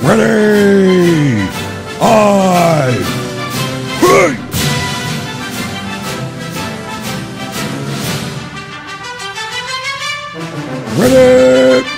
Ready! Hey! Ready!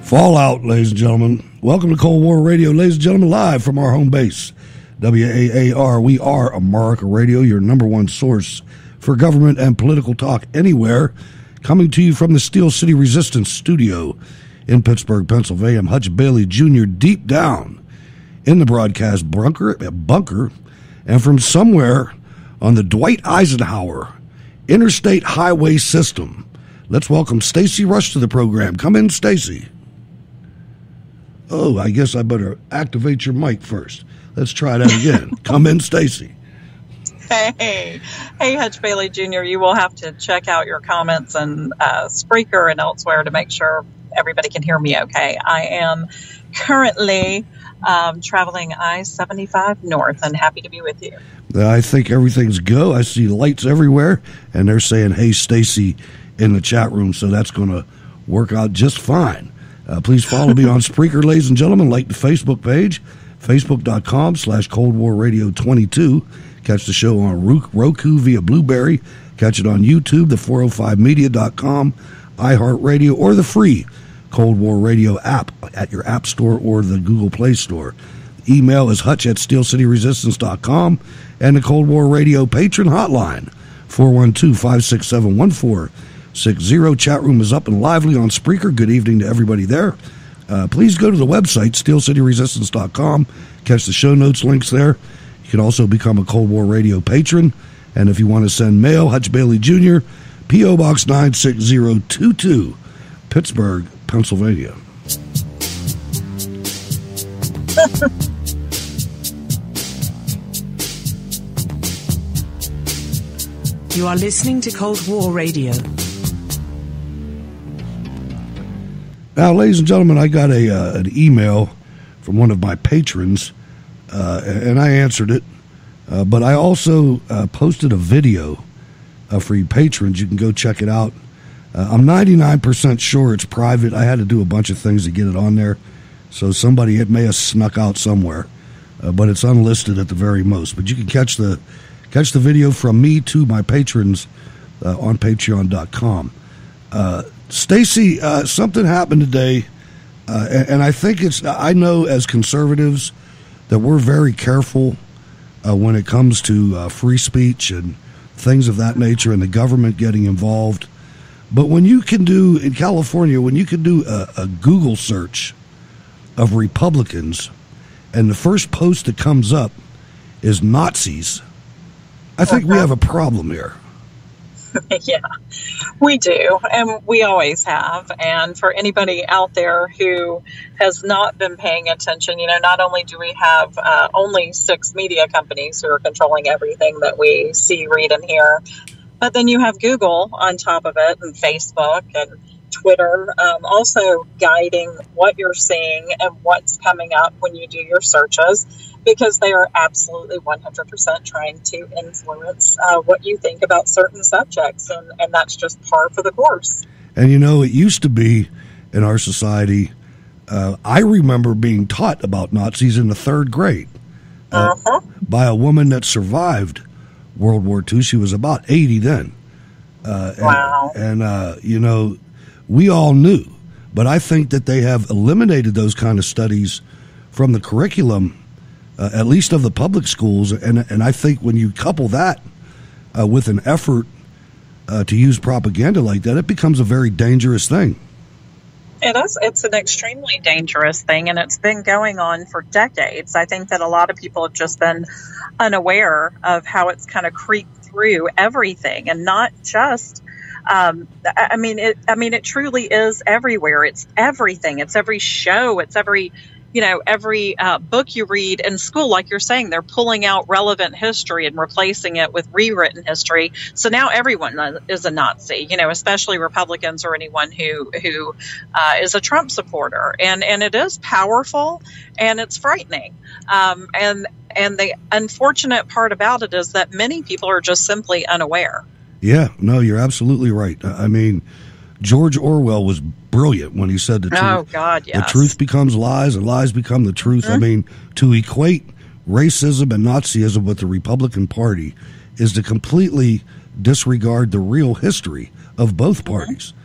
Fallout, ladies and gentlemen. Welcome to Cold War Radio, ladies and gentlemen, live from our home base, WAAR. We are America Radio, your number one source for government and political talk anywhere. Coming to you from the Steel City Resistance Studio in Pittsburgh, Pennsylvania. I'm Hutch Bailey Jr., deep down in the broadcast bunker, and from somewhere on the Dwight Eisenhower Interstate Highway System. Let's welcome Stacy Rush to the program. Come in, Stacy. Oh, I guess I better activate your mic first. Let's try that again. Come in, Stacy. Hey, Hutch Bailey Jr., you will have to check out your comments and Spreaker and elsewhere to make sure everybody can hear me okay. I am currently traveling I-75 north and happy to be with you. I think everything's go. I see lights everywhere, and they're saying, hey, Stacy, in the chat room, so that's going to work out just fine. Please follow me on Spreaker, ladies and gentlemen. Like the Facebook page, facebook.com/Cold War Radio 22. Catch the show on Roku via Blueberry. Catch it on YouTube, the405media.com, iHeartRadio, or the free Cold War Radio app at your app store or the Google Play Store. Email is hutch@steelcityresistance.com, and the Cold War Radio patron hotline, 412-567-1460. Chat room is up and lively on Spreaker. Good evening to everybody there. Please go to the website, steelcityresistance.com. Catch the show notes links there. You can also become a Cold War Radio patron. And if you want to send mail, Hutch Bailey Jr., P.O. Box 96022, Pittsburgh, Pennsylvania. You are listening to Cold War Radio. Now, ladies and gentlemen, I got an email from one of my patrons, and I answered it. But I also posted a video for you patrons. You can go check it out. I'm 99% sure it's private. I had to do a bunch of things to get it on there, so it may have snuck out somewhere. But it's unlisted at the very most. But you can catch the video from me to my patrons on Patreon.com. Stacy, something happened today, and I think I know as conservatives that we're very careful when it comes to free speech and things of that nature and the government getting involved. But when you can do, in California, when you can do a Google search of Republicans and the first post that comes up is Nazis, I think we have a problem here. Yeah, we do, and we always have. And for anybody out there who has not been paying attention, not only do we have only 6 media companies who are controlling everything that we see, read, and hear, but then you have Google on top of it, and Facebook and Twitter, also guiding what you're seeing and what's coming up when you do your searches, because they are absolutely 100% trying to influence what you think about certain subjects, and that's just par for the course. And it used to be in our society, I remember being taught about Nazis in the 3rd grade by a woman that survived World War II. She was about 80 then. Wow. And we all knew, but I think that they have eliminated those kind of studies from the curriculum, at least of the public schools. And I think when you couple that with an effort to use propaganda like that, it becomes a very dangerous thing. It is. It's an extremely dangerous thing, and it's been going on for decades. I think that a lot of people have just been unaware of how it's kind of creeped through everything, and not just. It truly is everywhere. It's everything. It's every show. It's every book you read in school. Like you're saying, they're pulling out relevant history and replacing it with rewritten history. So now everyone is a Nazi, especially Republicans or anyone who is a Trump supporter. And it is powerful and it's frightening. And the unfortunate part about it is that many people are just simply unaware. Yeah, no, you're absolutely right. I mean, George Orwell was brilliant when he said the truth. Oh, God, yes. The truth becomes lies and lies become the truth. Mm-hmm. I mean, to equate racism and Nazism with the Republican Party is to completely disregard the real history of both parties.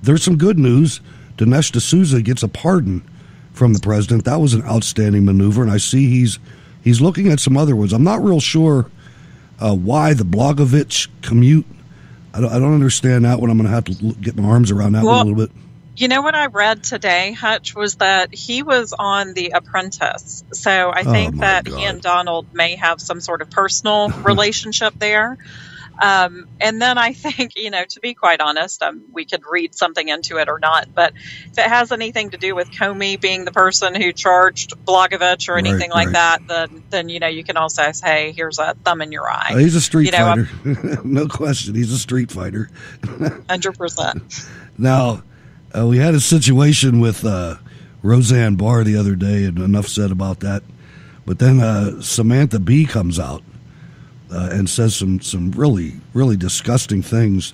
There's some good news. Dinesh D'Souza gets a pardon from the president. That was an outstanding maneuver, and I see he's looking at some other ones. I'm not real sure why the Blogovich commute. I don't understand that one. I'm going to have to get my arms around that one a little bit. You know what I read today, Hutch, was that he was on The Apprentice. So I think that he and Donald may have some sort of personal relationship there. And then I think, to be quite honest, we could read something into it or not. But if it has anything to do with Comey being the person who charged Blogovich or anything like that, then you can also say, hey, here's a thumb in your eye. He's a street fighter. No question. He's a street fighter. 100%. Now, we had a situation with Roseanne Barr the other day, and enough said about that. But then Samantha Bee comes out and says some really, really disgusting things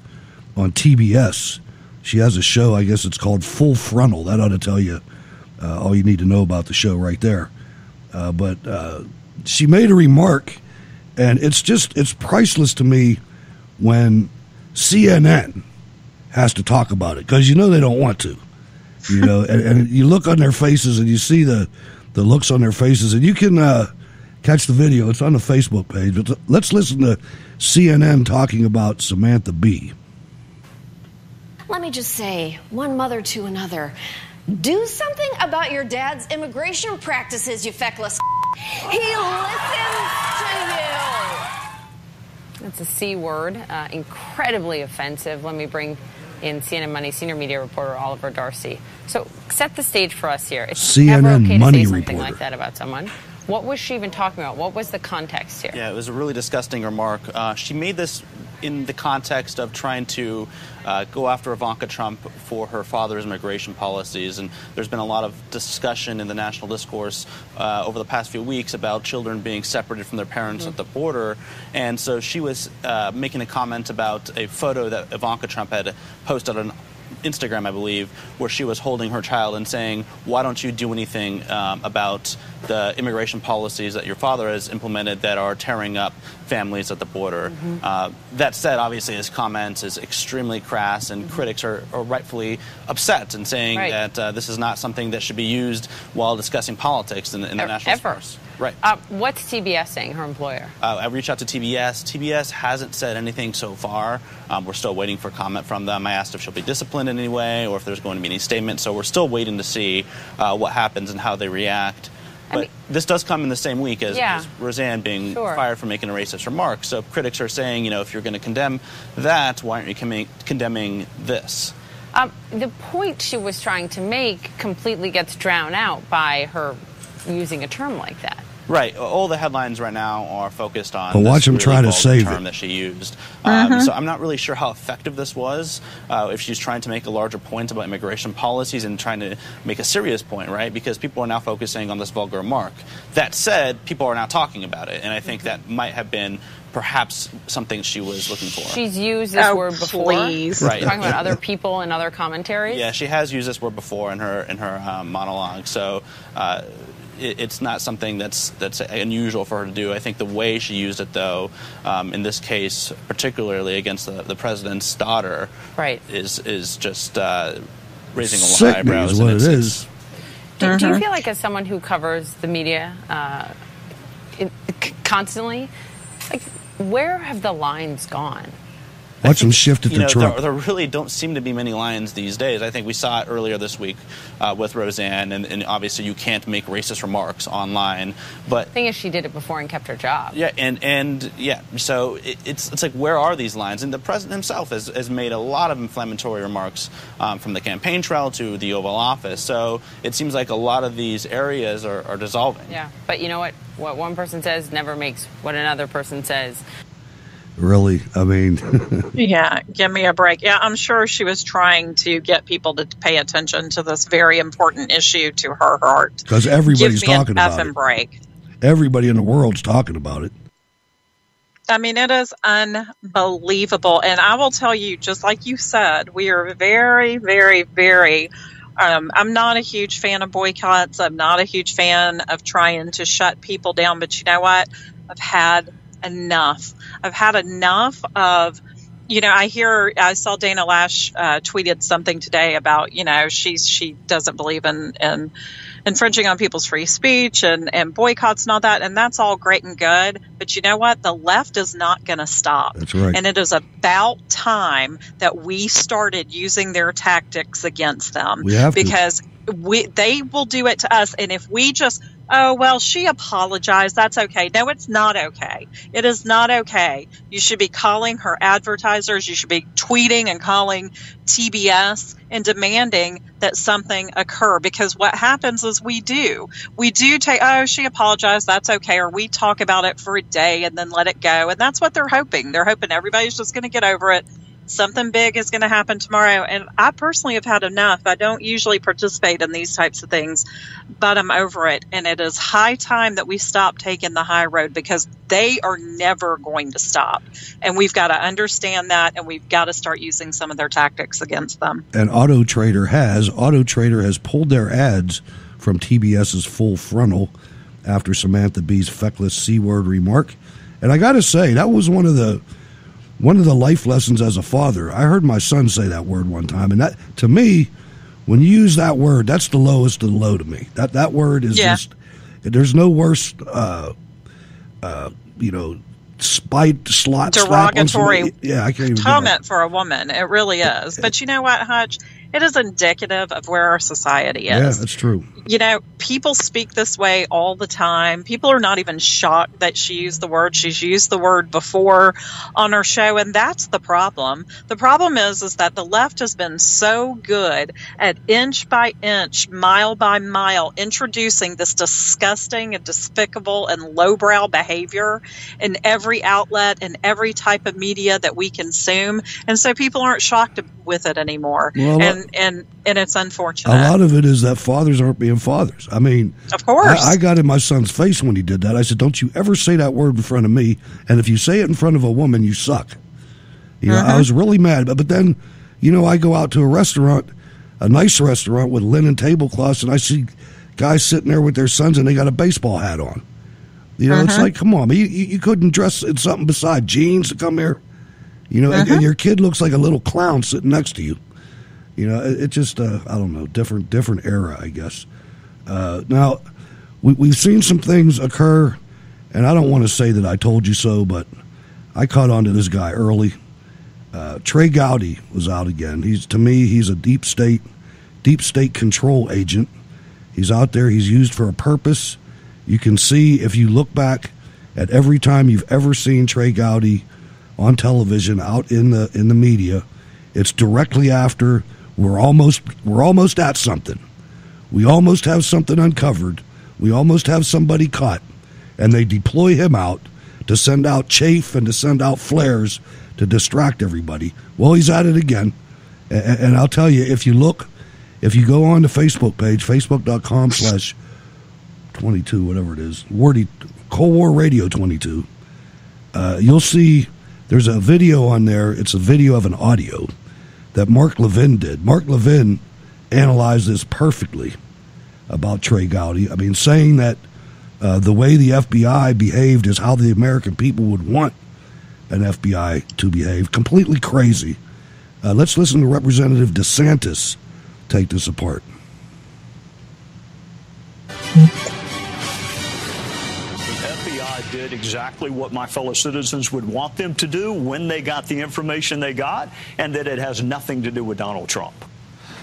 on TBS. She has a show, I guess it's called Full Frontal. That ought to tell you all you need to know about the show right there. But she made a remark, and it's priceless to me when CNN has to talk about it, because they don't want to. And you look on their faces and you see the looks on their faces, and you can catch the video. It's on the Facebook page. But let's listen to CNN talking about Samantha Bee. Let me just say, one mother to another, do something about your dad's immigration practices, you feckless. He listens to you. That's a C word, incredibly offensive. Let me bring in CNN Money senior media reporter Oliver Darcy. So set the stage for us here. It's CNN never okay Money to say something reporter like that about someone. What was she even talking about? What was the context here? Yeah, it was a really disgusting remark. She made this in the context of trying to go after Ivanka Trump for her father's immigration policies. And there's been a lot of discussion in the national discourse over the past few weeks about children being separated from their parents at the border. And so she was making a comment about a photo that Ivanka Trump had posted on Instagram, I believe, where she was holding her child and saying, why don't you do anything about the immigration policies that your father has implemented that are tearing up families at the border? That said, obviously, his comments is extremely crass, and critics are rightfully upset and saying that this is not something that should be used while discussing politics in the national discourse. Right. What's TBS saying, her employer? I reached out to TBS. TBS hasn't said anything so far. We're still waiting for comment from them. I asked if she'll be disciplined in any way or if there's going to be any statement. So we're still waiting to see what happens and how they react. But this does come in the same week as Roseanne being fired for making a racist remark. So critics are saying, if you're going to condemn that, why aren't you condemning this? The point she was trying to make completely gets drowned out by her using a term like that. Right. All the headlines right now are focused on but watch him try to save term that she used. So I'm not really sure how effective this was, if she's trying to make a larger point about immigration policies and trying to make a serious point, right? Because people are now focusing on this vulgar remark. That said, people are now talking about it, and I think that might have been perhaps something she was looking for. She's used this word before. Please. Right. Talking about other people and other commentaries. Yeah, she has used this word before in her monologue. So it's not something that's unusual for her to do. I think the way she used it, though, in this case, particularly against the president's daughter, is just raising a lot of eyebrows. Is what it is. Do you feel like, as someone who covers the media constantly, like, where have the lines gone? Watch them shift it to Trump. There really don't seem to be many lines these days. I think we saw it earlier this week with Roseanne, and obviously you can't make racist remarks online. But the thing is, she did it before and kept her job. Yeah, and so it's like, where are these lines? And the president himself has made a lot of inflammatory remarks from the campaign trail to the Oval Office. So it seems like a lot of these areas are dissolving. Yeah, but you know what? What one person says never makes what another person says. Really? I mean... Yeah, give me a break. Yeah, I'm sure she was trying to get people to pay attention to this very important issue to her heart. Because everybody's talking about it. Give me an effing break. Everybody in the world's talking about it. I mean, it is unbelievable. And I will tell you, just like you said, we are very, very, very... I'm not a huge fan of boycotts. I'm not a huge fan of trying to shut people down. But you know what? I've had enough. I've had enough of, I saw Dana Lash tweeted something today about, she doesn't believe in infringing on people's free speech and boycotts and all that. And that's all great and good. But you know what? The left is not going to stop. That's right. And it is about time that we started using their tactics against them. We have to. Because they will do it to us. And if we just... Oh, well, she apologized. That's okay. No, it's not okay. It is not okay. You should be calling her advertisers. You should be tweeting and calling TBS and demanding that something occur, because what happens is we do take, oh, she apologized. That's okay. Or we talk about it for a day and then let it go. And that's what they're hoping. They're hoping everybody's just going to get over it. Something big is going to happen tomorrow. And I personally have had enough. I don't usually participate in these types of things, but I'm over it. And it is high time that we stop taking the high road, because they are never going to stop. And we've got to understand that, and we've got to start using some of their tactics against them. And Auto Trader has pulled their ads from TBS's Full Frontal after Samantha Bee's feckless C-word remark. And I got to say, that was one of the life lessons as a father. I heard my son say that word one time, and that, to me, when you use that word, that's the lowest of the low to me. That word is just, there's no worse, derogatory I can't even comment for a woman. It really is. But you know what, Hutch? It is indicative of where our society is. Yeah, that's true. People speak this way all the time. People are not even shocked that she used the word. She's used the word before on her show, and that's the problem. The problem is that the left has been so good at inch by inch, mile by mile, introducing this disgusting and despicable and lowbrow behavior in every outlet and every type of media that we consume. And so people aren't shocked with it anymore. Well, and it's unfortunate. A lot of it is that fathers aren't being fathers. I mean, of course. I got in my son's face when he did that. I said, don't you ever say that word in front of me. And if you say it in front of a woman, you suck. I was really mad. But then, I go out to a restaurant, a nice restaurant with linen tablecloths, and I see guys sitting there with their sons, and they got a baseball hat on. It's like, come on, you couldn't dress in something beside jeans to come here. And your kid looks like a little clown sitting next to you. It just, I don't know, different era, I guess. Now, we've seen some things occur, and I don't want to say that I told you so, but I caught on to this guy early. Trey Gowdy was out again. To me, he's a deep state control agent. He's out there. He's used for a purpose. You can see, if you look back at every time you've ever seen Trey Gowdy on television, out in the media, it's directly after we're almost at something. We almost have something uncovered. We almost have somebody caught, and they deploy him out to send out chaff and to send out flares to distract everybody. Well, he's at it again. And I'll tell you, if you go on the Facebook page, facebook.com/22, whatever it is, Cold War Radio 22, you'll see there's a video on there. It's a video of an audio that Mark Levin did. Mark Levin analyzed this perfectly about Trey Gowdy. I mean, saying that the way the FBI behaved is how the American people would want an FBI to behave. Completely crazy. Let's listen to Representative DeSantis take this apart. FBI did exactly what my fellow citizens would want them to do when they got the information they got, and that it has nothing to do with Donald Trump.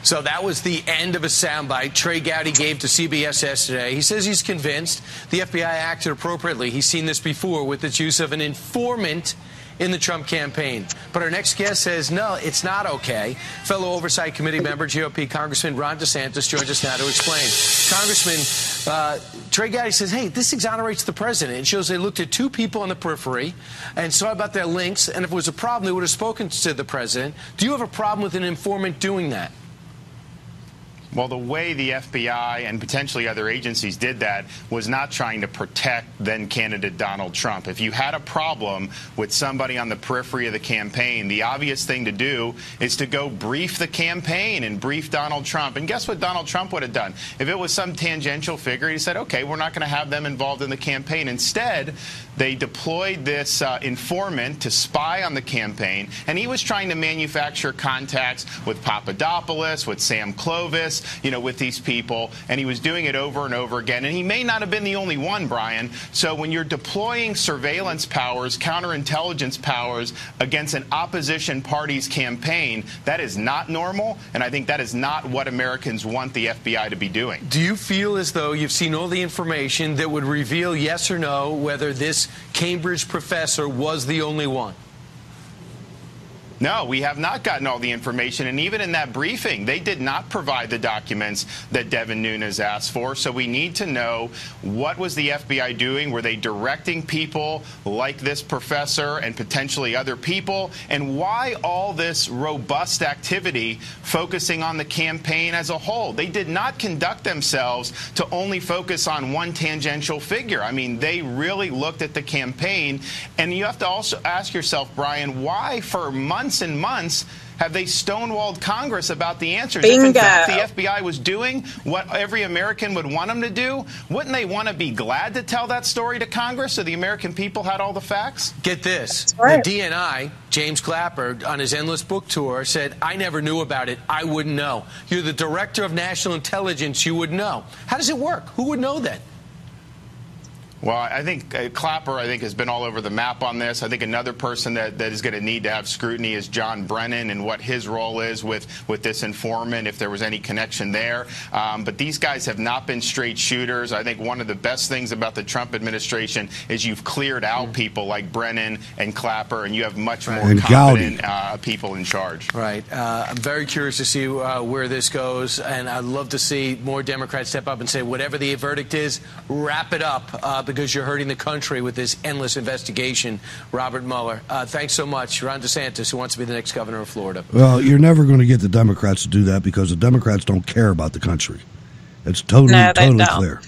So that was the end of a soundbite Trey Gowdy gave to CBS yesterday. He says he's convinced the FBI acted appropriately. He's seen this before with its use of an informant in the Trump campaign. But our next guest says, no, it's not okay. Fellow Oversight Committee member, GOP Congressman Ron DeSantis joins us now to explain. Congressman, Trey Gowdy says, hey, this exonerates the president. It shows they looked at two people on the periphery and saw about their links, and if it was a problem, they would have spoken to the president. Do you have a problem with an informant doing that? Well, the way the FBI and potentially other agencies did that was not trying to protect then-candidate Donald Trump. If you had a problem with somebody on the periphery of the campaign, the obvious thing to do is to go brief the campaign and brief Donald Trump. And guess what Donald Trump would have done? If it was some tangential figure, he said, okay, we're not going to have them involved in the campaign. Instead, they deployed this informant to spy on the campaign, and he was trying to manufacture contacts with Papadopoulos, with Sam Clovis, with these people, and he was doing it over and over again. And he may not have been the only one, Brian. So when you're deploying surveillance powers, counterintelligence powers against an opposition party's campaign, that is not normal, and I think that is not what Americans want the FBI to be doing. Do you feel as though you've seen all the information that would reveal yes or no whether this Cambridge professor was the only one? No, we have not gotten all the information. And even in that briefing, they did not provide the documents that Devin Nunes asked for. So we need to know, what was the FBI doing? Were they directing people like this professor and potentially other people? And why all this robust activity focusing on the campaign as a whole? They did not conduct themselves to only focus on one tangential figure. I mean, they really looked at the campaign. And you have to also ask yourself, Brian, why for months and months have they stonewalled Congress about the answers? Bingo. If in fact the FBI was doing what every American would want them to do, wouldn't they want to be glad to tell that story to Congress so the American people had all the facts? Get this. Right. The DNI, James Clapper, on his endless book tour, said, I never knew about it. I wouldn't know. You're the director of national intelligence. You would know. How does it work? Who would know that? Well, I think Clapper, has been all over the map on this. I think another person that is going to need to have scrutiny is John Brennan and what his role is with this informant, if there was any connection there. But these guys have not been straight shooters. I think one of the best things about the Trump administration is you've cleared out people like Brennan and Clapper, and you have much more competent people in charge. Right. I'm very curious to see where this goes, and I'd love to see more Democrats step up and say, whatever the verdict is, wrap it up, because you're hurting the country with this endless investigation. Robert Mueller, thanks so much. Ron DeSantis, who wants to be the next governor of Florida. Well, you're never going to get the Democrats to do that because the Democrats don't care about the country. It's totally clear.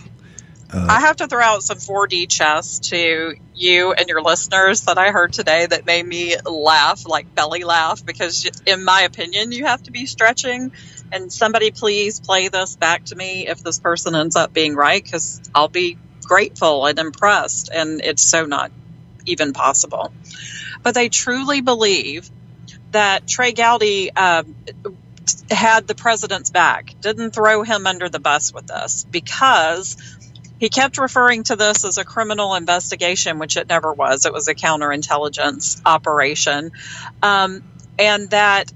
I have to throw out some 4D chess to you and your listeners that I heard today that made me laugh, like belly laugh, because in my opinion, you have to be stretching. And somebody please play this back to me if this person ends up being right, because I'll be grateful and impressed, and it's so not even possible. But they truly believe that Trey Gowdy had the president's back, didn't throw him under the bus with this, because he kept referring to this as a criminal investigation, which it never was. It was a counterintelligence operation, and that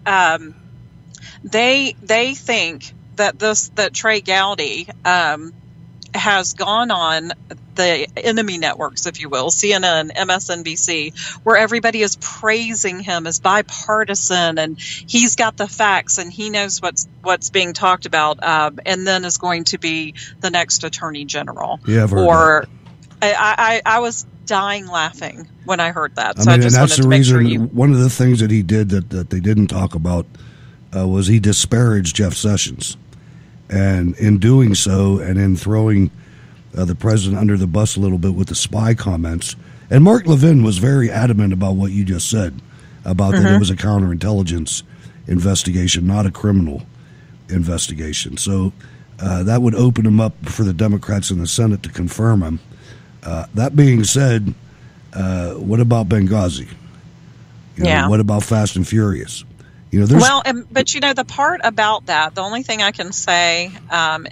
they think that Trey Gowdy has gone on the enemy networks, if you will, CNN, MSNBC, where everybody is praising him as bipartisan and he's got the facts and he knows what's being talked about, and then is going to be the next attorney general. Yeah, I've heard that. I was dying laughing when I heard that. I So mean, I just and that's wanted the to make reason. sure you. One of the things that he did that they didn't talk about was he disparaged Jeff Sessions, and in doing so, and in throwing the president under the bus a little bit with the spy comments. And Mark Levin was very adamant about what you just said, about that it was a counterintelligence investigation, not a criminal investigation. So that would open him up for the Democrats in the Senate to confirm him. That being said, what about Benghazi? What about Fast and Furious? But the part about that, the only thing I can say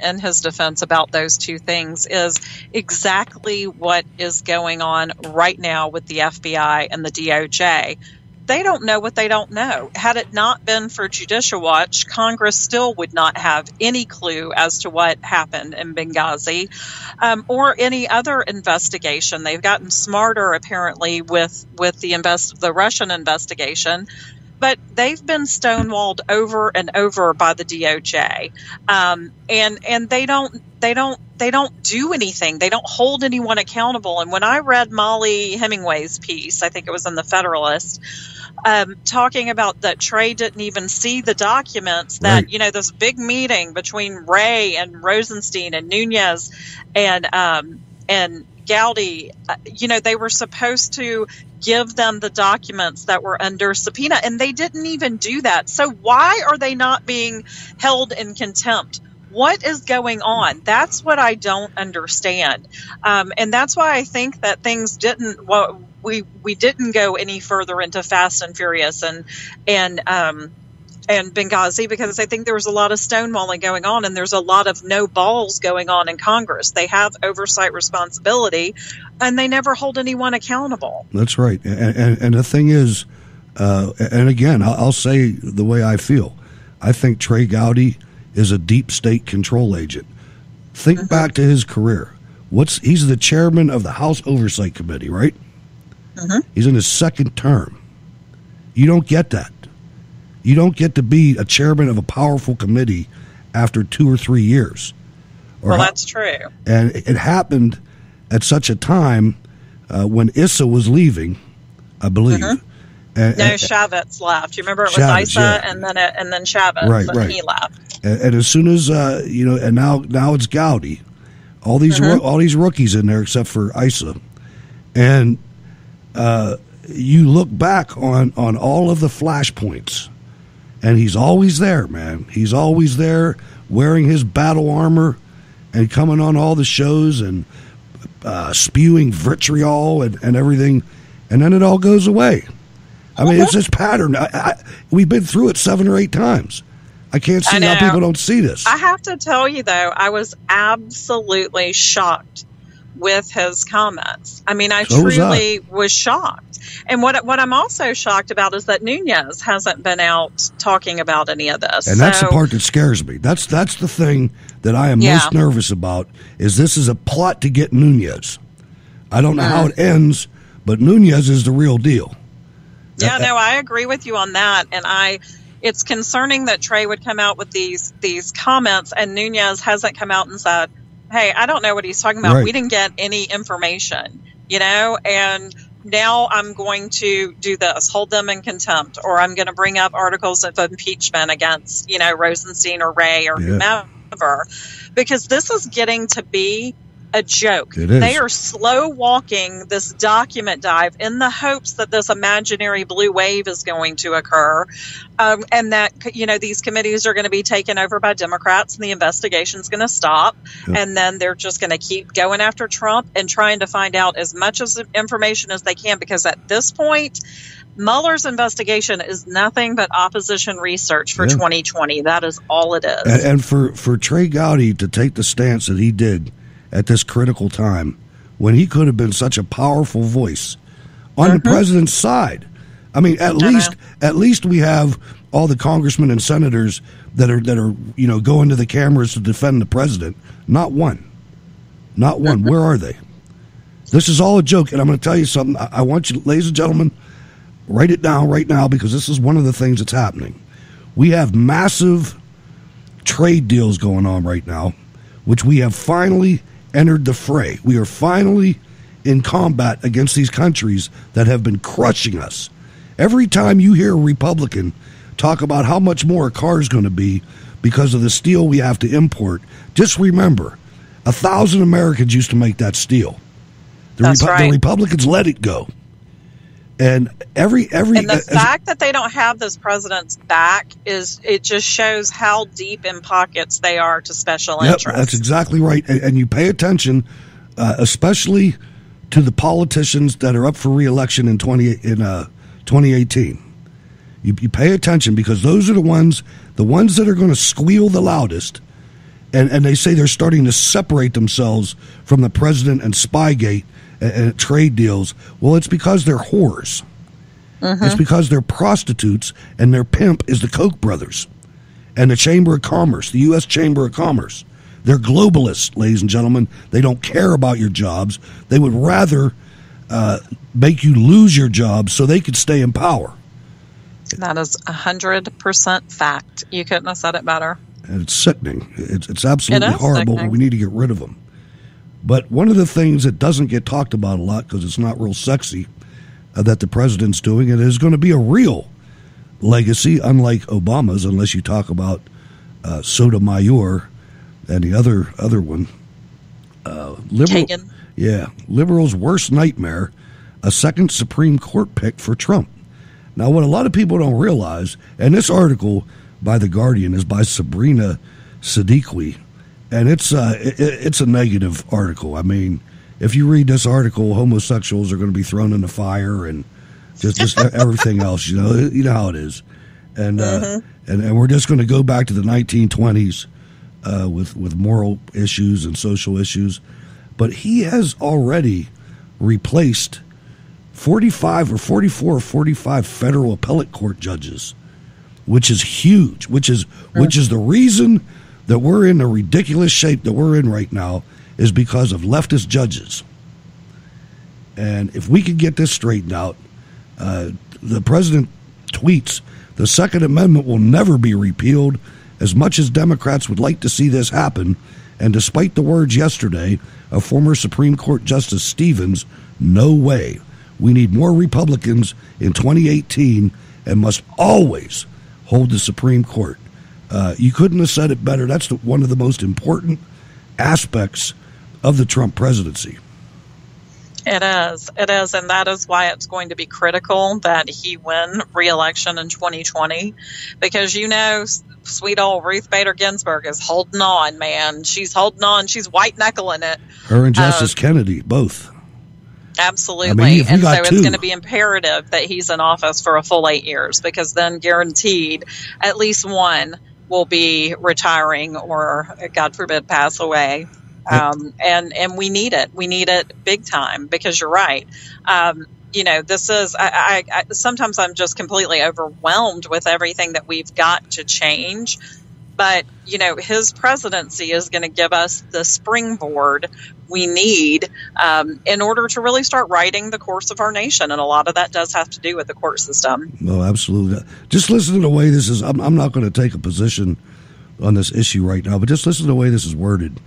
in his defense about those two things is exactly what is going on right now with the FBI and the DOJ. They don't know what they don't know. Had it not been for Judicial Watch, Congress still would not have any clue as to what happened in Benghazi or any other investigation. They've gotten smarter, apparently, with the Russian investigation. But they've been stonewalled over and over by the DOJ, and they don't do anything. They don't hold anyone accountable. And when I read Molly Hemingway's piece, I think it was in the Federalist, talking about that Trey didn't even see the documents, that right. This big meeting between Wray and Rosenstein and Nunez and Gowdy, they were supposed to give them the documents that were under subpoena, and they didn't even do that. So why are they not being held in contempt? What is going on? That's what I don't understand. And that's why I think that things didn't, we didn't go any further into Fast and Furious and Benghazi, because I think there was a lot of stonewalling going on, and there's a lot of no balls going on in Congress. They have oversight responsibility, and they never hold anyone accountable. That's right. And the thing is, and again, I'll say the way I feel. I think Trey Gowdy is a deep state control agent. Think back to his career. He's the chairman of the House Oversight Committee, right? He's in his second term. You don't get that. You don't get to be a chairman of a powerful committee after 2 or 3 years. That's true. And it happened at such a time when Issa was leaving, I believe. Chavez left. You remember it was Issa, and then Chavez, and he left. And as soon as and now it's Gowdy. All these rookies in there except for Issa, and you look back on all of the flashpoints. And he's always there, man. He's always there wearing his battle armor and coming on all the shows and spewing vitriol and everything. And then it all goes away. I mean, it's this pattern. We've been through it 7 or 8 times. I can't see how people don't see this. I have to tell you, though, I was absolutely shocked with his comments. I mean, I truly was shocked. And what I'm also shocked about is that Nunez hasn't been out talking about any of this. And that's the part that scares me. That's the thing that I am most nervous about, is this is a plot to get Nunez. I don't know how it ends, but Nunez is the real deal. Yeah, no, I agree with you on that. And it's concerning that Trey would come out with these comments, and Nunez hasn't come out and said, hey, I don't know what he's talking about. Right. We didn't get any information, and now I'm going to do this, hold them in contempt, or I'm going to bring up articles of impeachment against, Rosenstein or Wray or whomever, because this is getting to be a joke. It is. They are slow walking this document dive in the hopes that this imaginary blue wave is going to occur, and that these committees are going to be taken over by Democrats and the investigation is going to stop. Yep. And then they're just going to keep going after Trump and trying to find out as much information as they can, because at this point, Mueller's investigation is nothing but opposition research for 2020. That is all it is. And for Trey Gowdy to take the stance that he did at this critical time when he could have been such a powerful voice on the president's side. I mean, at least we have all the congressmen and senators that are going to the cameras to defend the president. Not one. Where are they? This is all a joke, and I'm going to tell you something. I want you, ladies and gentlemen, write it down right now, because this is one of the things that's happening. We have massive trade deals going on right now, which we have finally entered the fray. We are finally in combat against these countries that have been crushing us. Every time you hear a Republican talk about how much more a car is going to be because of the steel we have to import, just remember, 1,000 Americans used to make that steel. The Republicans let it go. And the fact that they don't have this president's back it just shows how deep in pockets they are to special interests. That's exactly right. And you pay attention, especially to the politicians that are up for re-election in 2018. You pay attention, because those are the ones that are going to squeal the loudest. And they say they're starting to separate themselves from the president and Spygate and trade deals. Well, it's because they're whores. It's because they're prostitutes, and their pimp is the Koch brothers and the Chamber of Commerce, the U.S. Chamber of Commerce. They're globalists, ladies and gentlemen. They don't care about your jobs. They would rather make you lose your job so they could stay in power. That is 100% fact. You couldn't have said it better. And it's sickening. It's absolutely horrible. Sickening. We need to get rid of them. But one of the things that doesn't get talked about a lot, because it's not real sexy, that the president's doing, and it is going to be a real legacy, unlike Obama's, unless you talk about Sotomayor and the other one. Kagan. Yeah, liberals' worst nightmare, a second Supreme Court pick for Trump. Now, what a lot of people don't realize, and this article by The Guardian is by Sabrina Siddiqui, and it's a negative article. I mean, if you read this article, homosexuals are going to be thrown in the fire and just everything else. You know how it is, and we're just going to go back to the 1920s with moral issues and social issues. But he has already replaced 44 or 45 federal appellate court judges, which is huge. Which is the reason that we're in the ridiculous shape that we're in right now, is because of leftist judges. And if we could get this straightened out, the president tweets, the Second Amendment will never be repealed. As much as Democrats would like to see this happen, and despite the words yesterday of former Supreme Court Justice Stevens, no way. We need more Republicans in 2018 and must always hold the Supreme Court. You couldn't have said it better. That's one of the most important aspects of the Trump presidency. It is, and that is why it's going to be critical that he win re-election in 2020, because sweet old Ruth Bader Ginsburg is holding on, man. She's holding on. She's white-knuckling it. Her and Justice Kennedy, both. Absolutely. I mean, and so it's going to be imperative that he's in office for a full 8 years, because then guaranteed at least one will be retiring or, God forbid, pass away. And we need it. We need it big time, because you're right. This is, I sometimes I'm just completely overwhelmed with everything that we've got to change. But, his presidency is going to give us the springboard we need in order to really start writing the course of our nation. And a lot of that does have to do with the court system. No, absolutely. Just listen to the way this is. I'm not going to take a position on this issue right now, but just listen to the way this is worded.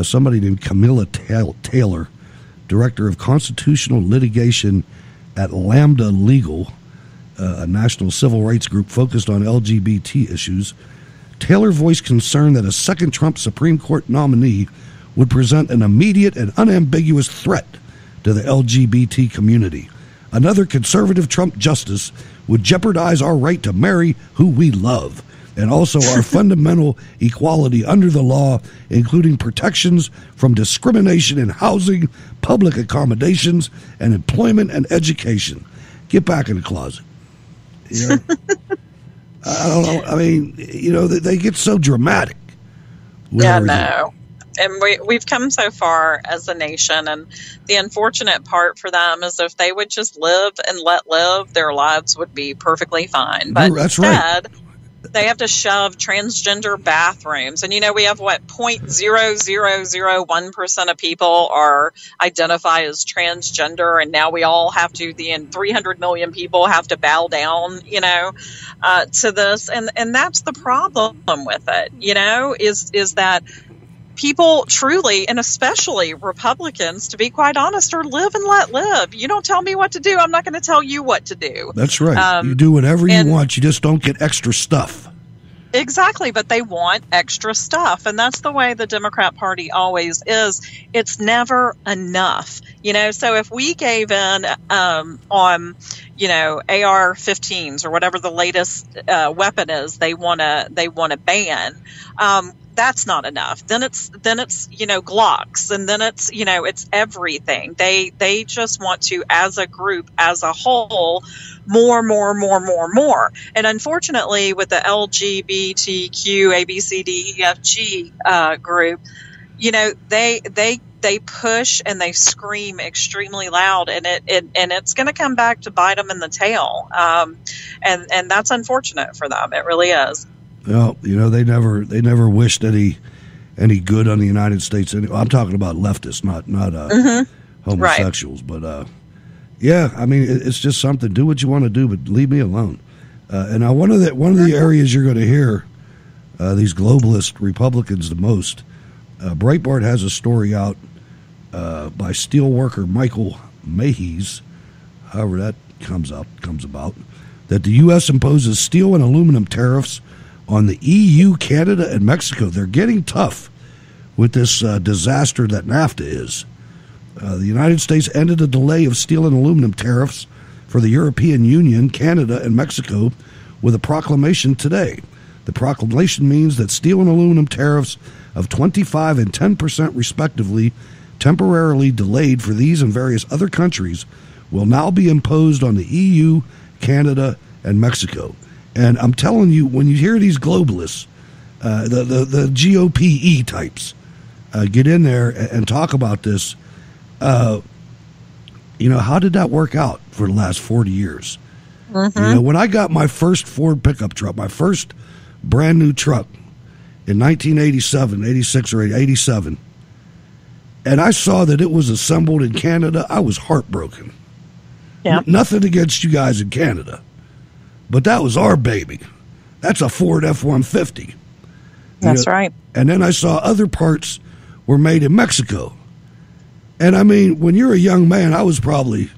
Somebody named Camilla Taylor, Director of Constitutional Litigation at Lambda Legal, a national civil rights group focused on LGBT issues. Taylor voiced concern that a second Trump Supreme Court nominee would present an immediate and unambiguous threat to the LGBT community. Another conservative Trump justice would jeopardize our right to marry who we love, and also our fundamental equality under the law, including protections from discrimination in housing, public accommodations, and employment and education. Get back in the closet. I don't know. I mean, they get so dramatic. Yeah, no. And we've come so far as a nation, and the unfortunate part for them is if they would just live and let live, their lives would be perfectly fine. But That's instead, right. they have to shove transgender bathrooms. And, we have, 0.0001% of people are identify as transgender, and now we all have to, 300 million people have to bow down, to this. And that's the problem with it, is that people truly, and especially Republicans, to be quite honest, are live and let live. You don't tell me what to do, I'm not going to tell you what to do. That's right. You do whatever you want. You just don't get extra stuff. Exactly, but they want extra stuff, and that's the way the Democrat Party always is. It's never enough, So if we gave in on, AR-15s or whatever the latest weapon is, they want to ban. That's not enough. Then it's Glocks, and then it's everything. They just want to, as a group, as a whole, more. And unfortunately, with the LGBTQ ABCDEFG group, they push and they scream extremely loud, and it's going to come back to bite them in the tail. And that's unfortunate for them. It really is. Well, they never wished any good on the United States. I'm talking about leftists, not homosexuals. Right. But it's just something. Do what you want to do, but leave me alone. And now one of the areas you're going to hear these globalist Republicans the most. Breitbart has a story out by steelworker Michael Mahees, however that comes about, that the U.S. imposes steel and aluminum tariffs on the EU, Canada, and Mexico. They're getting tough with this disaster that NAFTA is. The United States ended a delay of steel and aluminum tariffs for the European Union, Canada, and Mexico with a proclamation today. The proclamation means that steel and aluminum tariffs of 25% and 10% respectively, temporarily delayed for these and various other countries, will now be imposed on the EU, Canada, and Mexico. And I'm telling you, when you hear these globalists, the GOPE types, get in there and talk about this, how did that work out for the last 40 years? Mm-hmm. When I got my first Ford pickup truck, my first brand new truck in 1987, 86 or 87, and I saw that it was assembled in Canada, I was heartbroken. Yeah. Nothing against you guys in Canada. But that was our baby. That's a Ford F-150. That's right. And then I saw other parts were made in Mexico. And, when you're a young man, I was probably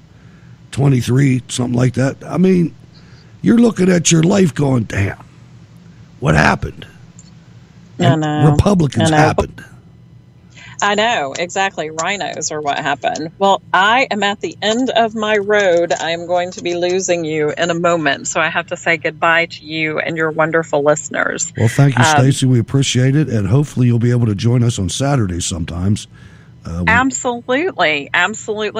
23, something like that. You're looking at your life going, damn, what happened? I know. Republicans happened. I know, exactly. Rhinos are what happened. Well, I am at the end of my road. I am going to be losing you in a moment, so I have to say goodbye to you and your wonderful listeners. Well, thank you, Stacey. We appreciate it, and hopefully you'll be able to join us on Saturdays sometimes. Absolutely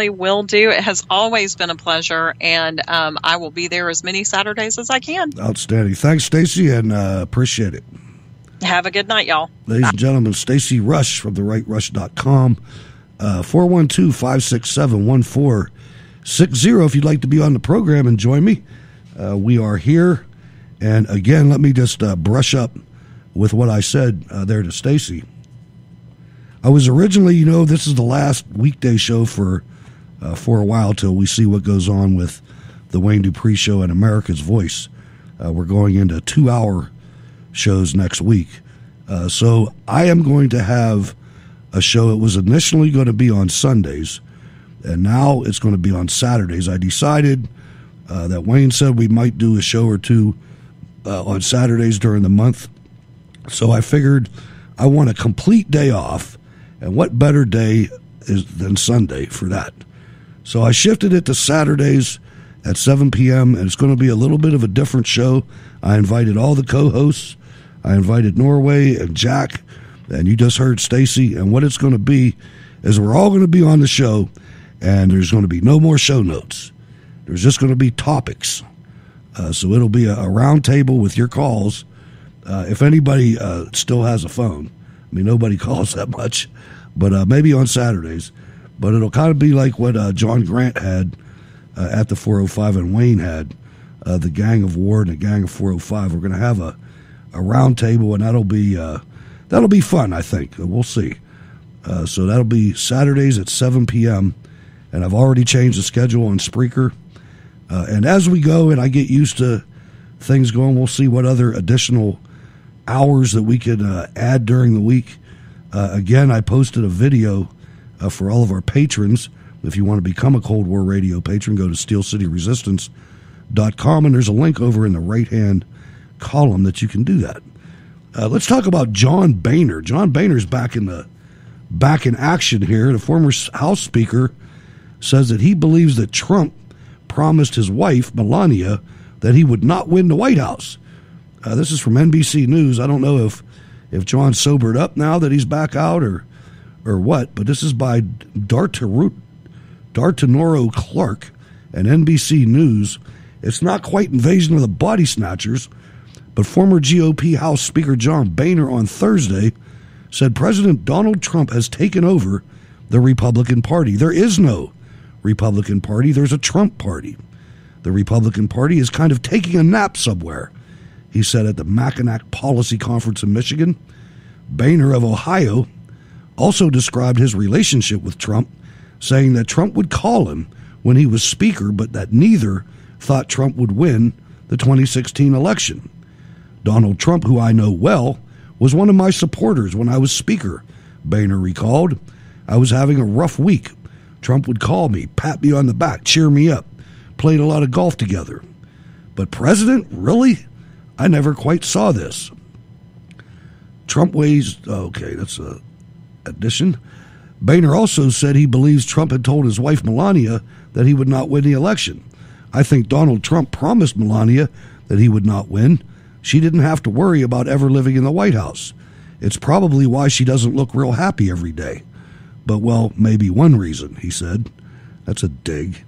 will do. It has always been a pleasure, and I will be there as many Saturdays as I can. Outstanding. Thanks, Stacey, and appreciate it. Have a good night, y'all. Ladies and gentlemen, Stacey Rush from TheRightRush.com, 412-567-1460. If you'd like to be on the program and join me, we are here. And again, let me just brush up with what I said there to Stacey. I was originally, this is the last weekday show for a while till we see what goes on with the Wayne Dupree Show and America's Voice. We're going into 2-hour shows next week. So I am going to have a show. It was initially going to be on Sundays, and now it's going to be on Saturdays. I decided that Wayne said we might do a show or two on Saturdays during the month. So I figured I want a complete day off, and what better day than Sunday for that? So I shifted it to Saturdays at 7 p.m., and it's going to be a little bit of a different show. I invited all the co-hosts. I invited Norway and Jack, and you just heard Stacey. And what it's going to be is we're all going to be on the show, and there's going to be no more show notes. There's just going to be topics. So it'll be a round table with your calls. If anybody still has a phone, I mean, nobody calls that much, but maybe on Saturdays. But it'll kind of be like what John Grant had at the 405 and Wayne had, the Gang of War and the Gang of 405. We're going to have a round table, and that'll be fun, I think. We'll see. So that'll be Saturdays at 7 p.m., and I've already changed the schedule on Spreaker. And as we go and I get used to things going, we'll see what other additional hours that we could add during the week. Again, I posted a video for all of our patrons. If you want to become a Cold War Radio patron, go to steelcityresistance.com, and there's a link over in the right-hand column that you can do that. Let's talk about John Boehner. John Boehner's back in action here. The former House Speaker says that he believes that Trump promised his wife, Melania, that he would not win the White House. This is from NBC News. I don't know if John sobered up now that he's back out or what, but this is by Dartanoro Clark and NBC News. It's not quite Invasion of the Body Snatchers, but former GOP House Speaker John Boehner on Thursday said President Donald Trump has taken over the Republican Party. There is no Republican Party. There's a Trump Party. The Republican Party is kind of taking a nap somewhere, he said at the Mackinac Policy Conference in Michigan. Boehner of Ohio also described his relationship with Trump, saying that Trump would call him when he was Speaker, but that neither thought Trump would win the 2016 election. Donald Trump, who I know well, was one of my supporters when I was Speaker, Boehner recalled. I was having a rough week. Trump would call me, pat me on the back, cheer me up, played a lot of golf together. But president? Really? I never quite saw this. Trump weighs, okay, that's a addition. Boehner also said he believes Trump had told his wife Melania that he would not win the election. I think Donald Trump promised Melania that he would not win. She didn't have to worry about ever living in the White House. It's probably why she doesn't look real happy every day. But, well, maybe one reason, he said. That's a dig.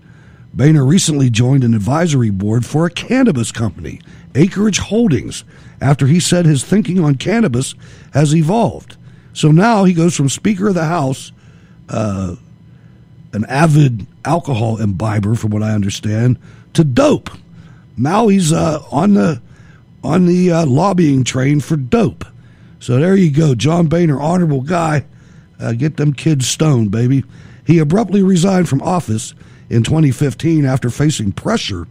Boehner recently joined an advisory board for a cannabis company, Acreage Holdings, after he said his thinking on cannabis has evolved. So now he goes from Speaker of the House, an avid alcohol imbiber, from what I understand, to dope. Now he's on the lobbying train for dope. So there you go, John Boehner, honorable guy. Get them kids stoned, baby. He abruptly resigned from office in 2015 after facing pressure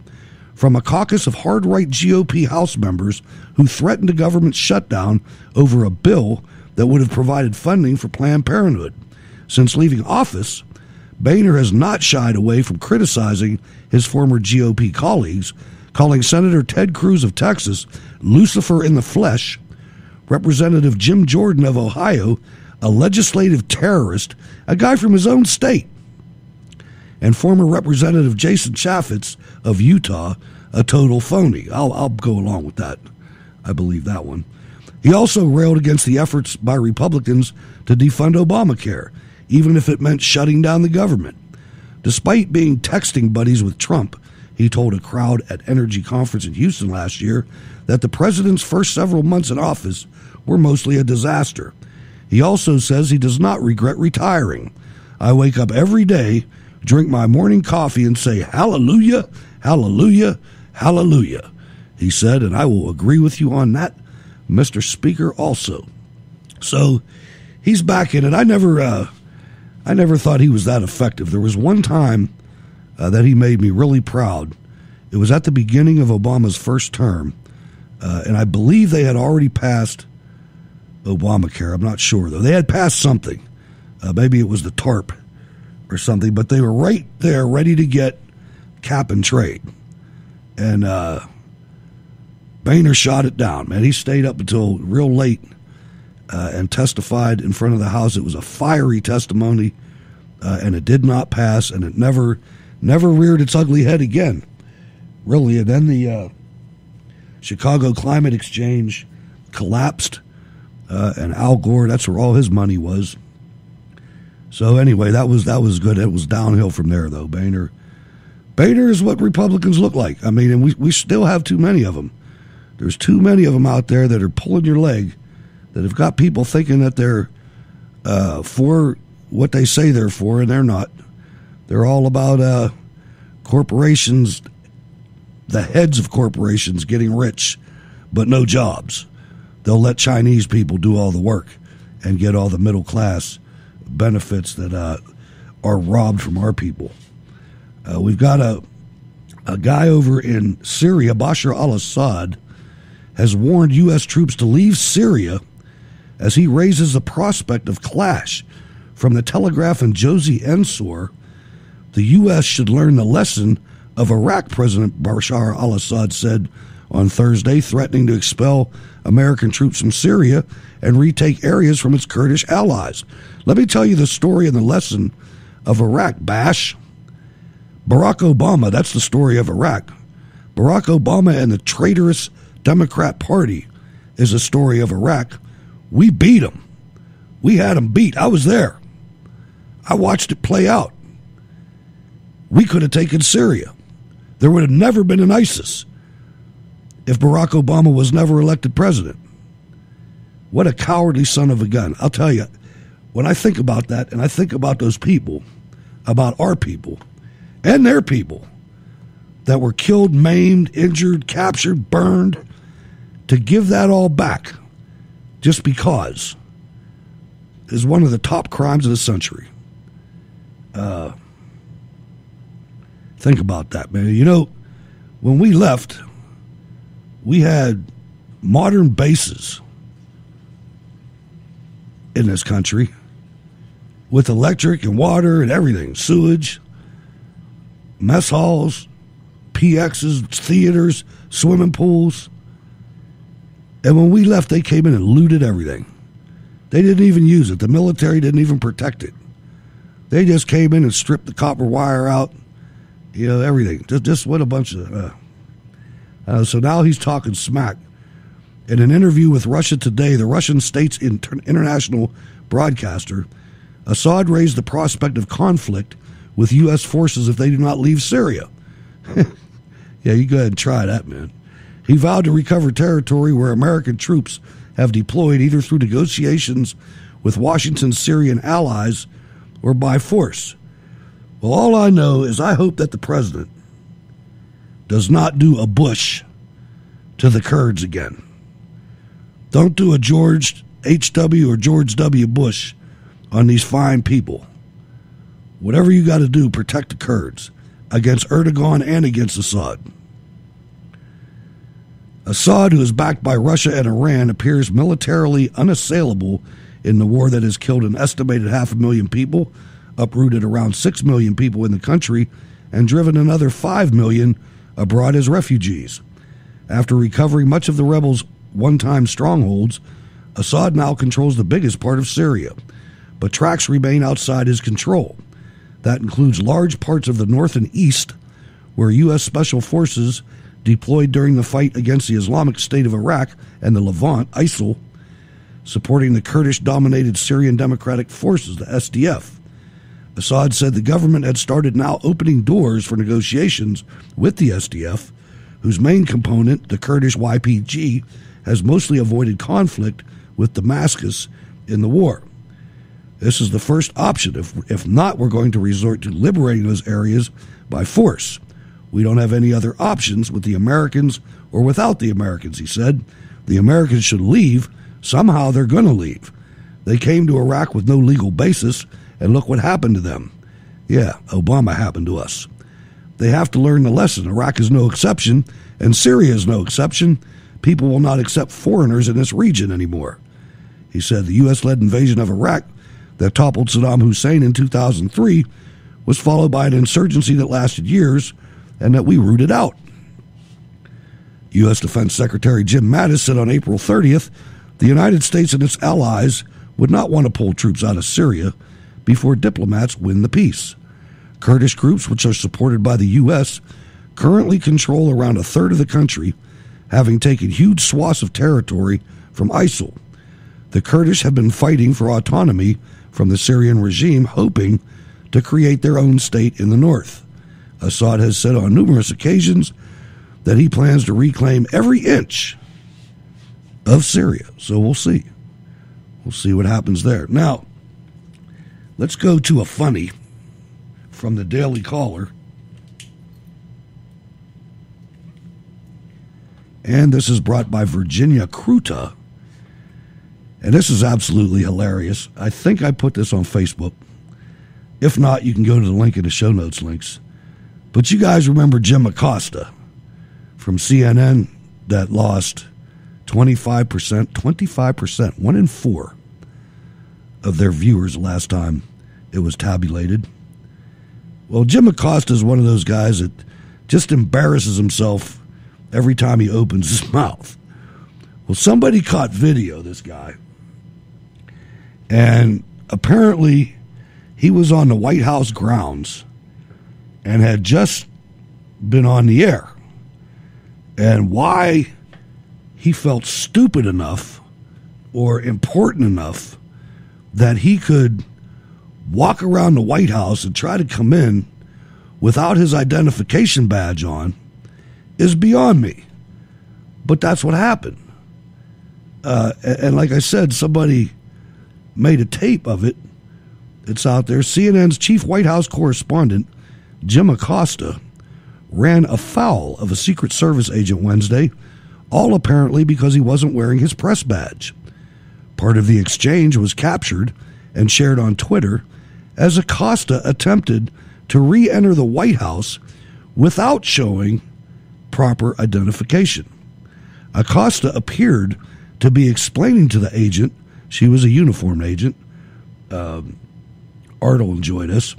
from a caucus of hard-right GOP House members who threatened a government shutdown over a bill that would have provided funding for Planned Parenthood. Since leaving office, Boehner has not shied away from criticizing his former GOP colleagues, calling Senator Ted Cruz of Texas Lucifer in the flesh, Representative Jim Jordan of Ohio a legislative terrorist, a guy from his own state, and former Representative Jason Chaffetz of Utah a total phony. I'll go along with that. I believe that one. He also railed against the efforts by Republicans to defund Obamacare, even if it meant shutting down the government. Despite being texting buddies with Trump, he told a crowd at Energy Conference in Houston last year that the president's first several months in office were mostly a disaster. He also says he does not regret retiring. I wake up every day, drink my morning coffee, and say, hallelujah, hallelujah, hallelujah, he said, and I will agree with you on that, Mr. Speaker, also. So he's back in it. I never thought he was that effective. There was one time that he made me really proud. It was at the beginning of Obama's first term, and I believe they had already passed Obamacare. I'm not sure, though. They had passed something. Maybe it was the TARP or something, but they were right there ready to get cap and trade. And Boehner shot it down, man. He stayed up until real late and testified in front of the House. It was a fiery testimony, and it did not pass, and it never reared its ugly head again, really. And then the Chicago Climate Exchange collapsed, and Al Gore, that's where all his money was. So anyway, that was good. It was downhill from there, though. Boehner is what Republicans look like. I mean, and we still have too many of them. There's too many of them out there that are pulling your leg, that have got people thinking that they're for what they say they're for, and they're not. They're all about corporations, the heads of corporations getting rich, but no jobs. They'll let Chinese people do all the work and get all the middle class benefits that are robbed from our people. We've got a guy over in Syria, Bashar Al-Assad, has warned U.S. troops to leave Syria as he raises the prospect of clash. From the Telegraph and Josie Ensues, the U.S. should learn the lesson of Iraq, President Bashar al-Assad said on Thursday, threatening to expel American troops from Syria and retake areas from its Kurdish allies. Let me tell you the story and the lesson of Iraq, Bash. Barack Obama, that's the story of Iraq. Barack Obama and the traitorous Democrat Party is a story of Iraq. We beat them. We had them beat. I was there. I watched it play out. We could have taken Syria. There would have never been an ISIS if Barack Obama was never elected president. What a cowardly son of a gun. I'll tell you, when I think about that and I think about those people, about our people and their people that were killed, maimed, injured, captured, burned, to give that all back just because is one of the top crimes of the century. Think about that, man. You know, when we left, we had modern bases in this country with electric and water and everything, sewage, mess halls, PXs, theaters, swimming pools. And when we left, they came in and looted everything. They didn't even use it. The military didn't even protect it. They just came in and stripped the copper wire out, you know, everything. Just what a bunch of... so now he's talking smack. In an interview with Russia Today, the Russian state's international broadcaster, Assad raised the prospect of conflict with U.S. forces if they do not leave Syria. Yeah, you go ahead and try that, man. He vowed to recover territory where American troops have deployed either through negotiations with Washington's Syrian allies or by force. Well, all I know is I hope that the president does not do a Bush to the Kurds again. Don't do a George H.W. or George W. Bush on these fine people. Whatever you got to do, protect the Kurds against Erdogan and against Assad. Assad, who is backed by Russia and Iran, appears militarily unassailable in the war that has killed an estimated 500,000 people, uprooted around 6 million people in the country, and driven another 5 million abroad as refugees. After recovering much of the rebels' one-time strongholds, Assad now controls the biggest part of Syria, but tracts remain outside his control. That includes large parts of the north and east, where U.S. Special Forces deployed during the fight against the Islamic State of Iraq and the Levant, ISIL, supporting the Kurdish-dominated Syrian Democratic Forces, the SDF. Assad said the government had started now opening doors for negotiations with the SDF, whose main component, the Kurdish YPG, has mostly avoided conflict with Damascus in the war. This is the first option. If not, we're going to resort to liberating those areas by force. We don't have any other options with the Americans or without the Americans, he said. The Americans should leave. Somehow they're going to leave. They came to Iraq with no legal basis, and look what happened to them. Yeah, Obama happened to us. They have to learn the lesson. Iraq is no exception, and Syria is no exception. People will not accept foreigners in this region anymore. He said the U.S.-led invasion of Iraq that toppled Saddam Hussein in 2003 was followed by an insurgency that lasted years and that we rooted out. U.S. Defense Secretary Jim Mattis said on April 30th the United States and its allies would not want to pull troops out of Syria before diplomats win the peace. Kurdish groups, which are supported by the U.S., currently control around a third of the country, having taken huge swaths of territory from ISIL. The Kurdish have been fighting for autonomy from the Syrian regime, hoping to create their own state in the north. Assad has said on numerous occasions that he plans to reclaim every inch of Syria. So we'll see. we'll see what happens there. Now, let's go to a funny from the Daily Caller. And this is brought by Virginia Kruta. And this is absolutely hilarious. I think I put this on Facebook. If not, you can go to the link in the show notes links. But you guys remember Jim Acosta from CNN that lost 25%, 1 in 4 of their viewers last time it was tabulated. Well, Jim Acosta is one of those guys that just embarrasses himself every time he opens his mouth. Well, somebody caught video of this guy, and apparently he was on the White House grounds and had just been on the air. And why he felt stupid enough or important enough that he could walk around the White House and try to come in without his identification badge on is beyond me. But that's what happened. And like I said, somebody made a tape of it. It's out there. CNN's chief White House correspondent, Jim Acosta, ran afoul of a Secret Service agent Wednesday, all apparently because he wasn't wearing his press badge. Part of the exchange was captured and shared on Twitter as Acosta attempted to re-enter the White House without showing proper identification. Acosta appeared to be explaining to the agent, she was a uniformed agent, Art will enjoy this,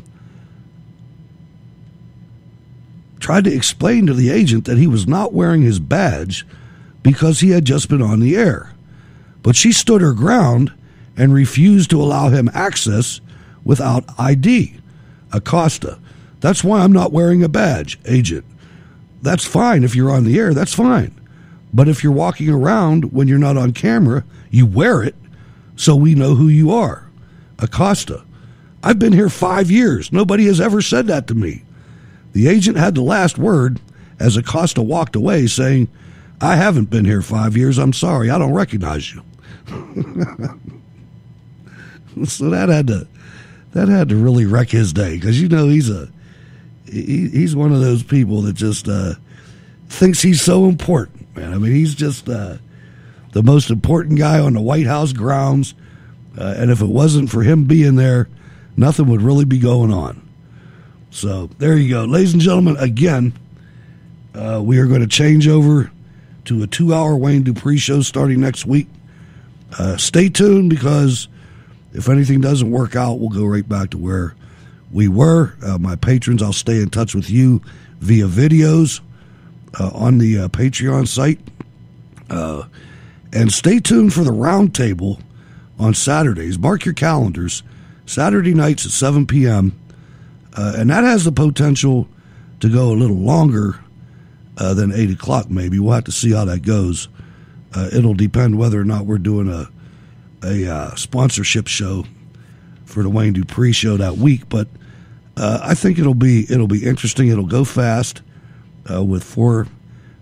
tried to explain to the agent that he was not wearing his badge because he had just been on the air. But she stood her ground and refused to allow him access without ID. Acosta: that's why I'm not wearing a badge. Agent: that's fine if you're on the air, that's fine. But if you're walking around when you're not on camera, you wear it so we know who you are. Acosta: I've been here 5 years. Nobody has ever said that to me. The agent had the last word as Acosta walked away, saying, I haven't been here 5 years. I'm sorry. I don't recognize you. So that had to really wreck his day, because you know he's one of those people that just thinks he's so important, man. I mean, he's just the most important guy on the White House grounds, and if it wasn't for him being there, nothing would really be going on. So there you go, ladies and gentlemen. Again, we are going to change over to a 2-hour Wayne Dupree show starting next week. Stay tuned, because if anything doesn't work out, we'll go right back to where we were. My patrons, I'll stay in touch with you via videos on the Patreon site. And stay tuned for the roundtable on Saturdays. Mark your calendars. Saturday nights at 7 p.m. And that has the potential to go a little longer than 8 o'clock maybe. We'll have to see how that goes. It'll depend whether or not we're doing a sponsorship show for the Wayne Dupree show that week. But I think it'll be interesting. It'll go fast with 4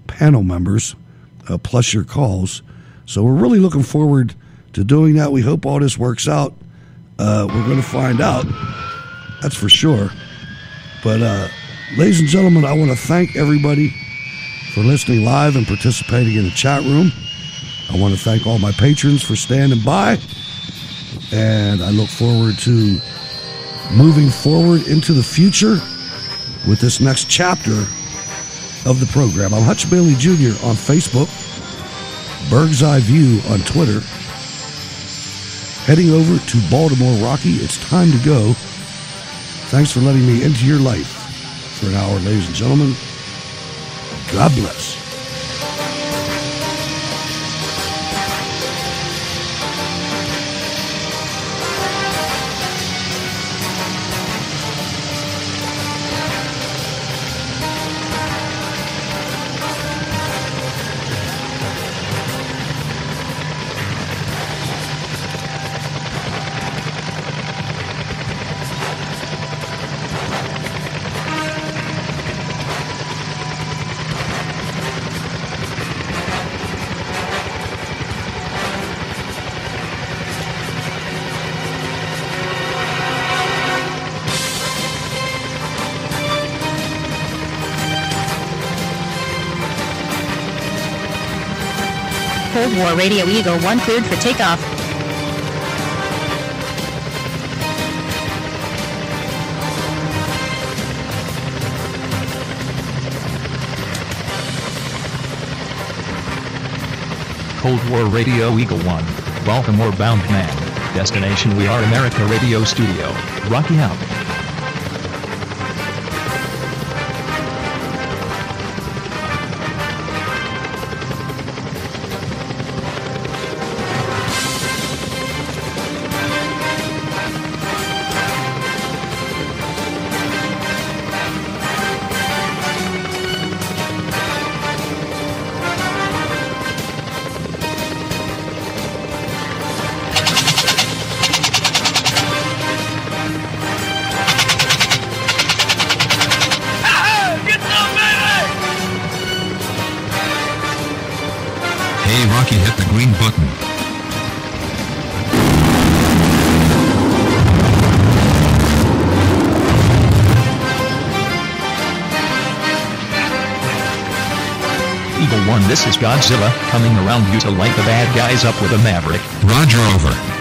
panel members plus your calls. So we're really looking forward to doing that. We hope all this works out. We're going to find out. That's for sure. But ladies and gentlemen, I want to thank everybody for listening live and participating in the chat room. I want to thank all my patrons for standing by, and I look forward to moving forward into the future with this next chapter of the program. I'm Hutch Bailey Jr. on Facebook, Berg's Eye View on Twitter. Heading over to Baltimore Rocky. It's time to go. Thanks for letting me into your life for an hour, ladies and gentlemen. God bless. Cold War Radio Eagle 1 cleared for takeoff. Cold War Radio Eagle 1, Baltimore bound man. Destination We Are America Radio Studio, Rocky out. Rocky hit the green button. Eagle 1, this is Godzilla, coming around you to light the bad guys up with a Maverick. Roger, over.